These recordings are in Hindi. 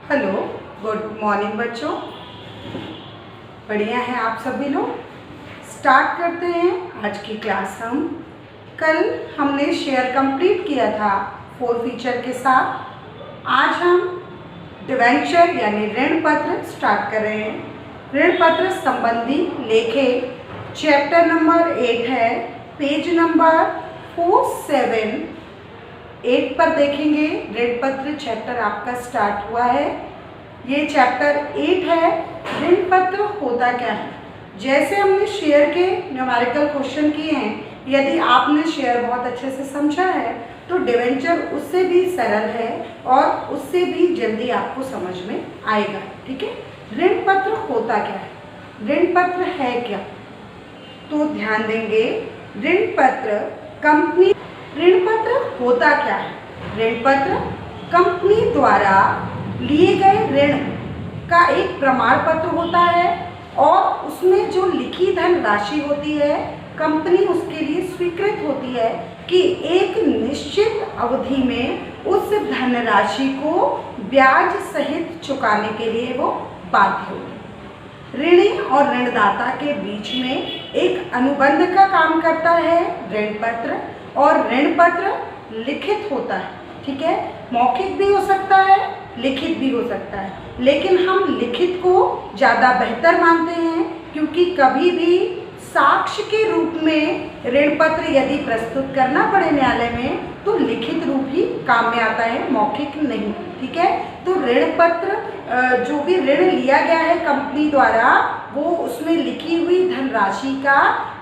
हेलो, गुड मॉर्निंग बच्चों। बढ़िया है आप सभी लोग। स्टार्ट करते हैं आज की क्लास। कल हमने शेयर कंप्लीट किया था 4 फीचर के साथ। आज हम डिवेंचर यानी ऋण पत्र स्टार्ट कर रहे हैं। ऋण पत्र संबंधी लेखे चैप्टर नंबर 8 है, पेज नंबर 478 पर देखेंगे। ऋण पत्र चैप्टर आपका स्टार्ट हुआ है। ये चैप्टर 8 है, ऋण पत्र होता क्या है। जैसे हमने शेयर के न्यूमेरिकल क्वेश्चन किए हैं, यदि आपने शेयर बहुत अच्छे से समझा है तो डिवेंचर उससे भी सरल है और उससे भी जल्दी आपको समझ में आएगा। ठीक है, ऋण पत्र होता क्या है, ऋण पत्र है क्या, तो ध्यान देंगे। ऋण पत्र कंपनी, ऋण पत्र होता क्या है। ऋण पत्र कंपनी द्वारा लिए गए ऋण का एक प्रमाण पत्र होता है और उसमें जो लिखी धन राशि होती है, कंपनी उसके लिए स्वीकृत होती है कि एक निश्चित अवधि में उस धनराशि को ब्याज सहित चुकाने के लिए वो बाध्य होगी। ऋणी और ऋणदाता के बीच में एक अनुबंध का काम करता है ऋण पत्र, और ऋण पत्र लिखित होता है। ठीक है, मौखिक भी हो सकता है, लिखित भी हो सकता है, लेकिन हम लिखित को ज़्यादा बेहतर मानते हैं क्योंकि कभी भी साक्ष्य के रूप में ऋण पत्र यदि प्रस्तुत करना पड़े न्यायालय में तो लिखित रूप ही काम में आता है, मौखिक नहीं। ठीक है, तो ऋण पत्र जो भी ऋण लिया गया है कंपनी द्वारा, वो उसमें लिखी हुई धनराशि का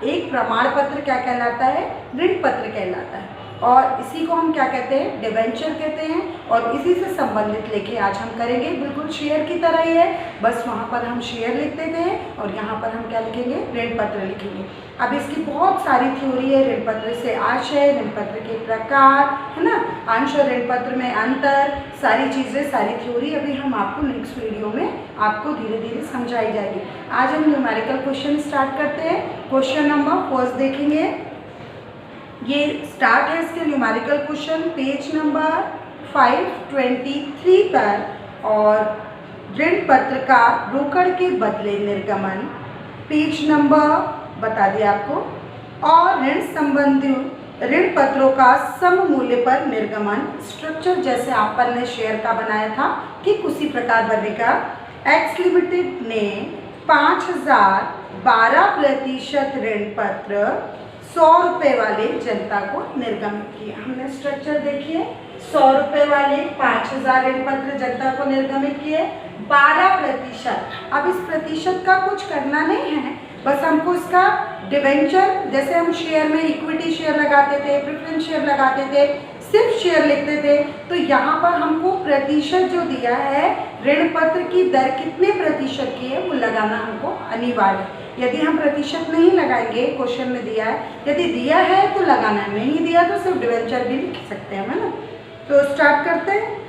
एक प्रमाण पत्र क्या कहलाता है, ऋण पत्र कहलाता है। और इसी को हम क्या कहते हैं, डिवेंचर कहते हैं। और इसी से संबंधित लेके आज हम करेंगे, बिल्कुल शेयर की तरह ही है, बस वहाँ पर हम शेयर लिख देते हैं और यहाँ पर हम क्या लिखेंगे, ऋण पत्र लिखेंगे। अब इसकी बहुत सारी थ्योरी है। ऋण पत्र से आशय, ऋण पत्र के प्रकार, है ना, अंश और ऋण पत्र में अंतर, सारी चीज़ें, सारी थ्योरी अभी हम आपको नेक्स्ट वीडियो में आपको धीरे धीरे समझाई जाएगी। आज हम न्यूमेरिकल क्वेश्चन स्टार्ट करते हैं। क्वेश्चन नंबर फर्स्ट देखेंगे। ये स्टार्ट है इसके न्यूमेरिकल क्वेश्चन पेज नंबर 523 पर, और ऋण पत्र का रोकड़ के बदले निर्गमन पेज नंबर बता दिया आपको, और ऋण संबंधी ऋण पत्रों का सम मूल्य पर निर्गमन स्ट्रक्चर जैसे अपन ने शेयर का बनाया था, ठीक उसी प्रकार बनेगा। एक्स लिमिटेड ने 5012% ऋण पत्र 100 रुपये वाले जनता को निर्गमित किया। हमने स्ट्रक्चर देखिए, 100 रुपये वाले 5000 ऋण पत्र जनता को निर्गमित किए, 12%। अब इस प्रतिशत का कुछ करना नहीं है, बस हमको इसका डिवेंचर, जैसे हम शेयर में इक्विटी शेयर लगाते थे, प्रेफरेंस शेयर लगाते थे, सिर्फ शेयर लिखते थे, तो यहाँ पर हमको प्रतिशत जो दिया है, ऋण पत्र की दर कितने प्रतिशत की है वो लगाना हमको अनिवार्य है। यदि हम प्रतिशत नहीं लगाएंगे, क्वेश्चन में दिया है, यदि दिया है तो लगाना, नहीं दिया तो सिर्फ डिवेंचर भी लिख सकते हैं, है ना। तो स्टार्ट करते हैं।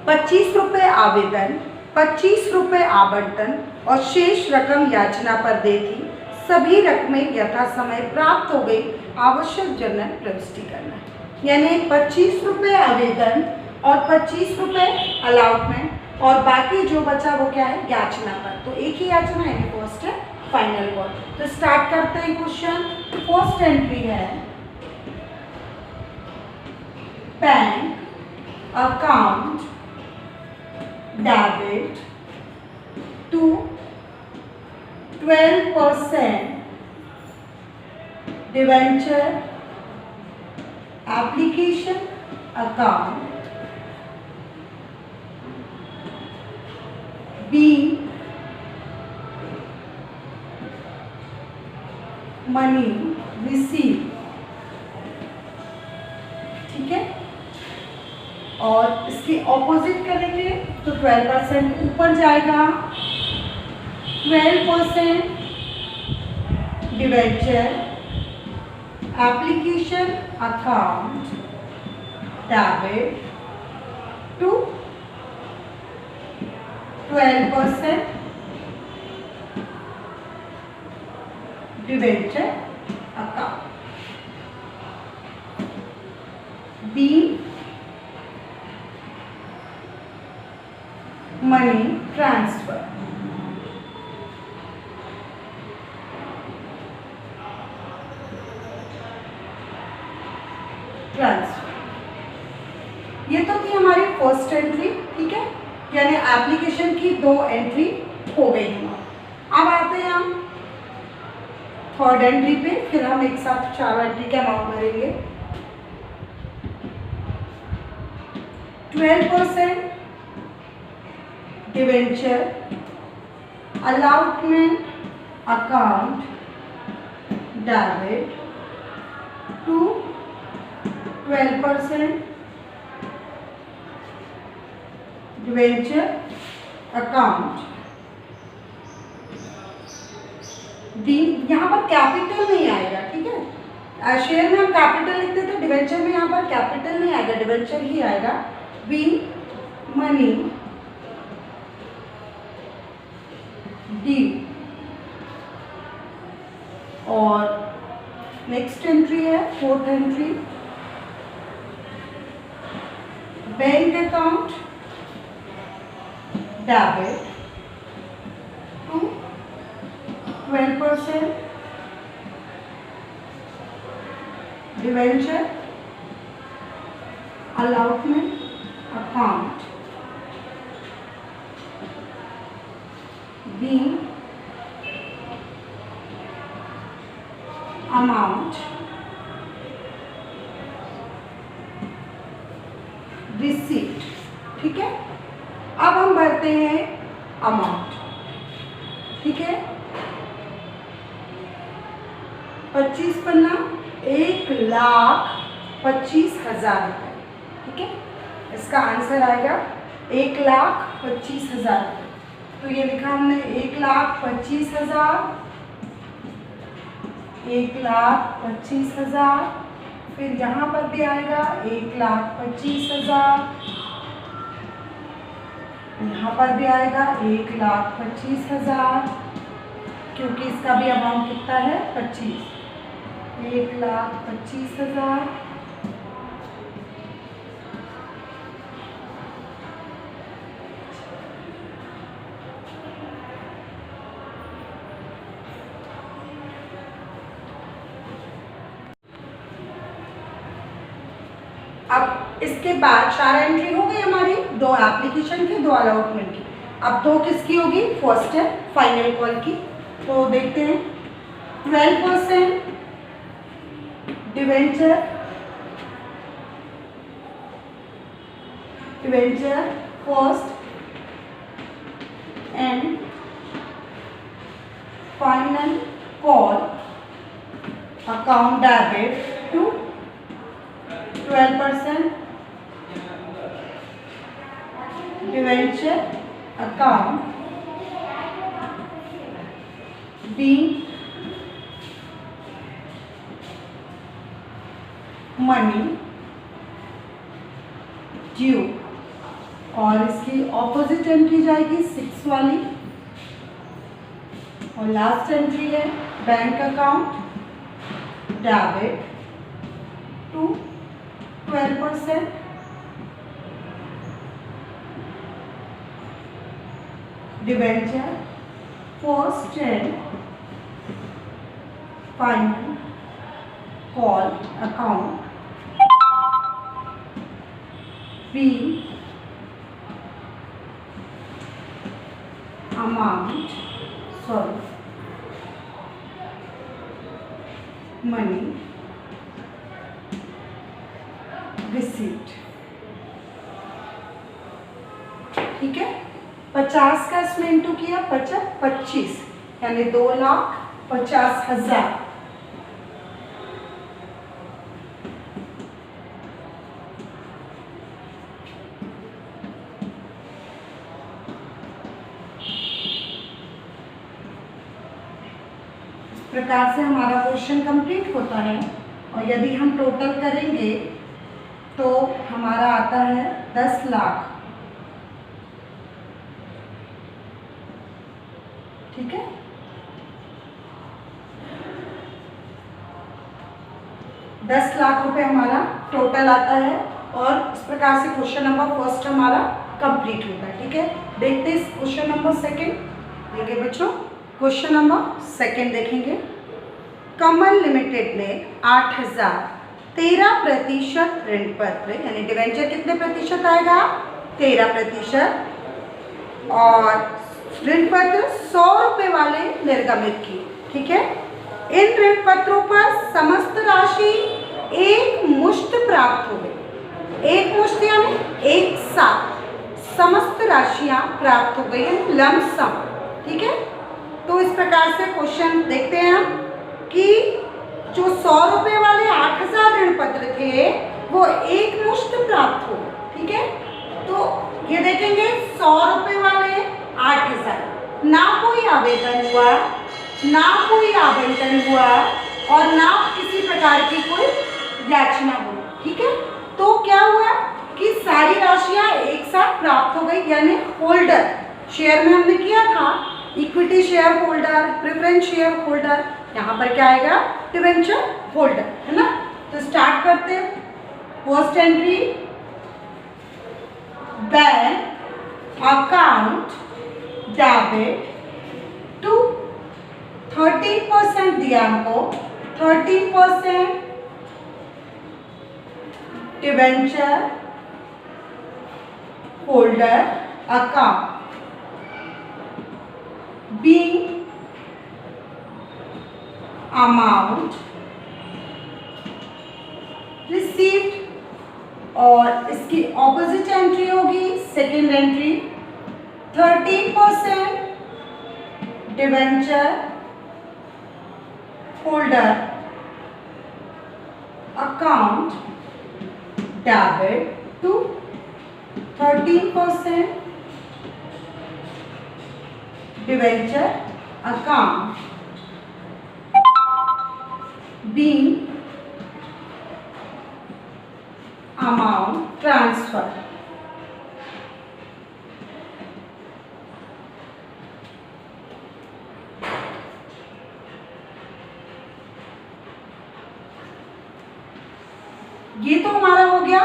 25 रुपये आवेदन, 25 रुपये आवंटन और शेष रकम याचना पर दे थी। सभी रकमें यथा समय प्राप्त हो गई, आवश्यक जनरल प्रविष्टि करना। यानी 25 रुपये आवेदन और 25 रुपये अलॉटमेंट, और बाकी जो बचा वो क्या है, याचना पर। तो एक ही याचना है, फर्स्ट है फाइनल कॉल। तो स्टार्ट करते हैं क्वेश्चन। फर्स्ट एंट्री है, bank account debit to 12% debenture application account be money receive. ठीक है, और इसके ऑपोजिट करेंगे तो 12% ऊपर जाएगा, 12% debenture application account debit to 12% debenture account be money transfer. ये तो थी हमारी फर्स्ट एंट्री, ठीक है, यानी एप्लीकेशन की 2 एंट्री हो गई हैं। अब आते हैं हम थर्ड एंट्री पे, फिर हम एक साथ 4 एंट्री का अमाउंट भरेंगे। 12% debenture allotment account debit to 12% debenture account D. यहाँ पर कैपिटल नहीं आएगा, ठीक है, शेयर में हम कैपिटल लिखते थे, डिवेंचर में यहाँ पर कैपिटल नहीं आएगा, डिवेंचर ही आएगा। Be money D. और नेक्स्ट एंट्री है fourth entry, bank account debit to 12% debenture allotment account be amount receipt, ठीक है। अब हम भरते हैं अमाउंट, ठीक है, 25 पन्ना 1,25,000 रुपये, ठीक है, इसका आंसर आएगा 1,25,000 रुपये। तो ये लिखा हमने 1,25,000, 1,25,000, फिर यहाँ पर भी आएगा 1,25,000, यहाँ पर भी आएगा 1,25,000, क्योंकि इसका भी अमाउंट कितना है 25, 1,25,000, अब इसके बाद 4 एंट्री हो गई हमारी, 2 एप्लीकेशन की, 2 अलॉटमेंट की। अब 2 किसकी होगी, फर्स्ट है फाइनल कॉल की। तो देखते हैं 12% debenture first and final call account debit to 12% debenture account be money due. और इसकी ऑपोजिट एंट्री जाएगी 6 वाली। और लास्ट एंट्री है bank account debit to 12% debenture first and final call account be amount money receipt, ठीक है। 50 का इसमें इंटू किया 25, यानी 2,50,000। इस प्रकार से हमारा क्वेश्चन कंप्लीट होता है। और यदि हम टोटल करेंगे तो हमारा आता है 10 लाख, ठीक है। ₹10,00,000 हमारा टोटल आता है। और इस प्रकार से क्वेश्चन नंबर फर्स्ट हमारा कंप्लीट होता है, ठीक है। देखते हैं क्वेश्चन नंबर सेकंड। देखिए बच्चों, क्वेश्चन नंबर सेकंड देखेंगे। कमल लिमिटेड ने 8,000 13% ऋण पत्र यानी डिवेंचर कितने प्रतिशत आएगा? 13% और ऋण पत्र 100 रुपये वाले निर्गमित किए। ठीक है, इन ऋण पत्रों पर समस्त राशि एक मुश्त प्राप्त हो गई। एक मुश्त यानी एक साथ समस्त राशियां प्राप्त हो गई है, लमसम। ठीक है, तो इस प्रकार से क्वेश्चन देखते हैं हम कि जो 100 रुपये वाले 8,000 ऋण पत्र थे वो एक मुश्त प्राप्त हो। ठीक है, तो ये देखेंगे 100 रुपये वाले 8,000, ना कोई आवेदन हुआ, ना कोई आवंटन हुआ और ना किसी प्रकार की कोई याचना हुई। ठीक है, तो क्या हुआ कि सारी राशियां एक साथ प्राप्त हो गई, यानी होल्डर शेयर में हमने किया था equity share holder, preference share holder, यहाँ पर क्या आएगा? डिवेंचर होल्डर, है ना। तो स्टार्ट करते हैं। First entry, bank account debit to 13% दिया हमको, 13% debenture holder account being amount received, और इसकी ऑपोजिट एंट्री होगी second entry, 13% debenture holder account debit to 13% debenture account being amount transfer। ये तो हमारा हो गया,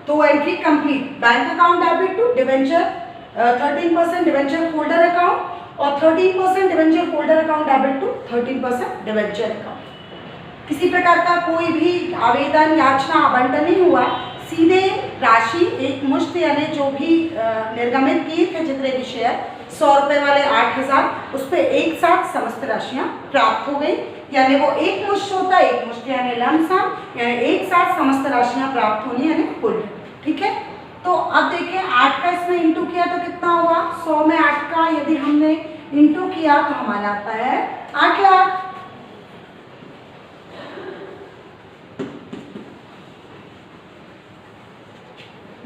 तो entry complete. Bank account debit to debenture 13% debenture holder account और 13% debenture holder account debit to 13% debenture account. किसी प्रकार का कोई भी आवेदन, याचना, आवंटन नहीं हुआ, सीधे राशि एक मुश्त यानी जो भी निर्गमित किए थे जितने भी शेयर 100 रुपये वाले 8,000, उस पर एक साथ समस्त राशियां प्राप्त हो गई, यानी वो एक मुश्त होता है, एक मुश्त यानी लमसम, यानी एक साथ समस्त राशियां प्राप्त होनी यानी कुल। ठीक है, तो अब देखिए 8 का इसमें इंटू किया तो कितना हुआ? 100 में 8 का यदि हमने इंटू किया तो हमारा आता है 8 लाख।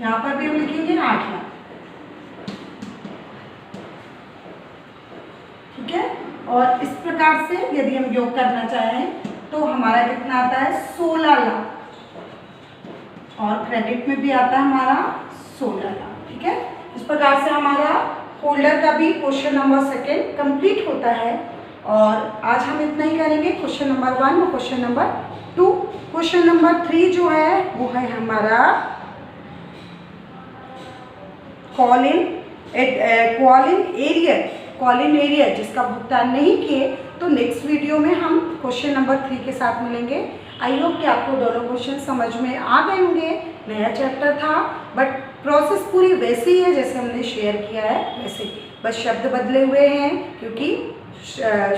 यहाँ पर भी हम लिखेंगे 8 लाख। ठीक है, और इस प्रकार से यदि हम योग करना चाहें तो हमारा कितना आता है? 16 लाख, और क्रेडिट में भी आता है हमारा 16 लाख। ठीक है, इस प्रकार से हमारा होल्डर का भी क्वेश्चन नंबर सेकेंड कंप्लीट होता है। और आज हम इतना ही करेंगे, क्वेश्चन नंबर 1 और क्वेश्चन नंबर 2। क्वेश्चन नंबर 3 जो है वो है हमारा कॉल इन एरियर जिसका भुगतान नहीं किए। तो नेक्स्ट वीडियो में हम क्वेश्चन नंबर 3 के साथ मिलेंगे। आई होप कि आपको दोनों क्वेश्चन समझ में आ गए होंगे। नया चैप्टर था बट प्रोसेस पूरी वैसी ही है जैसे हमने शेयर किया है वैसे, बस शब्द बदले हुए हैं, क्योंकि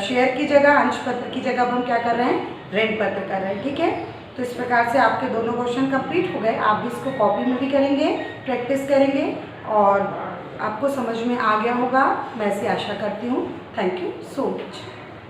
शेयर की जगह, अंश पत्र की जगह अब हम क्या कर रहे हैं? ऋण पत्र कर रहे हैं। ठीक है, तो इस प्रकार से आपके दोनों क्वेश्चन कंप्लीट हो गए। आप भी इसको कॉपी में भी करेंगे, प्रैक्टिस करेंगे और आपको समझ में आ गया होगा, मैं ऐसी आशा करती हूँ। Thank you so much.